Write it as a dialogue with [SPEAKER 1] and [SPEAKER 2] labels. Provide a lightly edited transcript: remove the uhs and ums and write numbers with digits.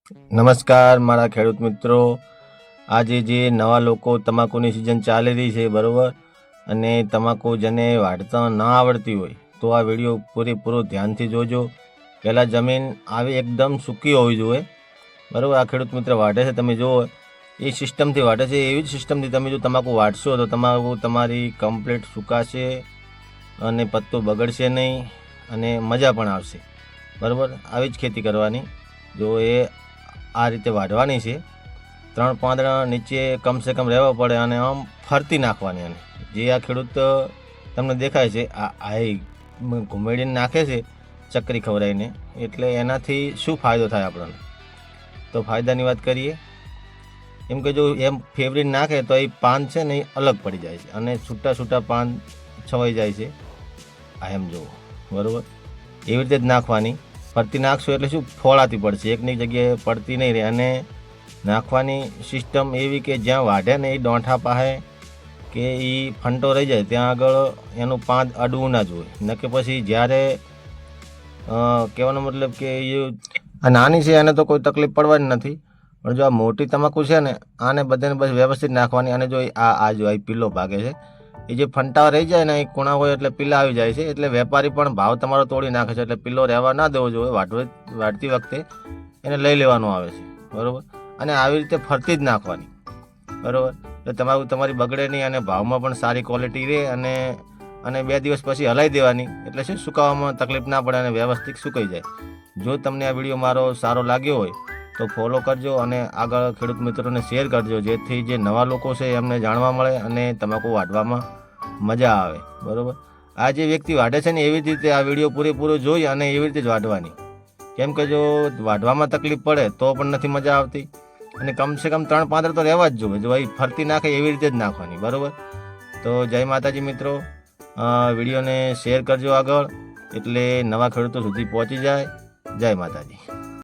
[SPEAKER 1] નમસ્કાર મારા ખેડૂત મિત્રો, આજે જે નવા લોકો તમાકુની સિઝન ચાલી રહી છે બરાબર, અને તમાકુ જેને વાઢતા ના આવડતી હોય તો આ વિડીયો પૂરેપૂરો ધ્યાનથી જોજો. પહેલાં જમીન આવી એકદમ સૂકી હોવી જોઈએ બરાબર. આ ખેડૂત મિત્ર વાઢે છે, તમે જુઓ એ સિસ્ટમથી વાઢે છે, એવી જ સિસ્ટમથી તમે જો તમાકુ વાઢશો તો તમાકુ તમારી કમ્પ્લીટ સુકાશે અને પત્તું બગડશે નહીં અને મજા પણ આવશે બરાબર. આવી જ ખેતી કરવાની. જો એ આ રીતે વાઢવાની છે, 3 પાંદડા નીચે કમસે કમ રહેવા પડે અને આમ ફરતી નાખવાની. અને જે આ ખેડૂત તમને દેખાય છે આ ઘુમેડીને નાખે છે ચકરી ખવડાવીને, એટલે એનાથી શું ફાયદો થાય આપણને, તો ફાયદાની વાત કરીએ. એમ કે જો એમ ફેવરીને નાખે તો એ પાન છે ને એ અલગ પડી જાય છે અને છૂટા છૂટા પાન છવાઈ જાય છે. આ એમ જુઓ બરાબર, એવી રીતે જ નાખવાની. ફરતી નાખશો એટલે શું ફોળાતી પડશે, એકની જગ્યાએ પડતી નહીં રહે. અને નાખવાની સિસ્ટમ એવી કે જ્યાં વાઢે ને એ ડોંઠા પાસે કે એ ફંટો રહી જાય ત્યાં આગળ એનું પાંદ અડવું ના જોઈએ. ન કે પછી જ્યારે કહેવાનો મતલબ કે એ આ નાની છે એને તો કોઈ તકલીફ પડવાની નથી, પણ જો આ મોટી તમાકુ છે ને આને બધાને બસ વ્યવસ્થિત નાખવાની. અને જો આ જો આ પીલો ભાગે છે, એ જે ફંટા રહી જાય ને એ ખૂણા હોય એટલે પીલા આવી જાય છે, એટલે વેપારી પણ ભાવ તમારો તોડી નાખે છે. એટલે પીલો રહેવા ના દેવો જોઈએ. વાઢતી વખતે એને લઈ લેવાનું આવે છે બરાબર. અને આવી રીતે ફરતી જ નાખવાની બરાબર, એટલે તમારી બગડે નહીં અને ભાવમાં પણ સારી ક્વોલિટી રહે. અને 2 દિવસ પછી હલાવી દેવાની, એટલે શું સુકાવામાં તકલીફ ના પડે અને વ્યવસ્થિત સુકાઈ જાય. જો તમને આ વિડીયો મારો સારો લાગ્યો હોય તો ફોલો કરજો અને આગળ ખેડૂત મિત્રોને શેર કરજો, જેથી જે નવા લોકો છે એમને જાણવા મળે અને તમાકુ વાઢવામાં મજા આવે બરાબર. આ જે વ્યક્તિ વાઢે છે ને એવી જ રીતે આ વિડીયો પૂરેપૂરો જોઈ અને એવી રીતે જ વાઢવાની. કેમ કે જો વાઢવામાં તકલીફ પડે તો પણ નથી મજા આવતી. અને કમસે કમ 3 પાંદડા તો રહેવા જ જોઈએ. જો એ ફરતી નાખે એવી રીતે જ નાખવાની બરાબર. તો જય માતાજી મિત્રો, વિડીયોને શેર કરજો આગળ, એટલે નવા ખેડૂતો સુધી પહોંચી જાય. જય માતાજી.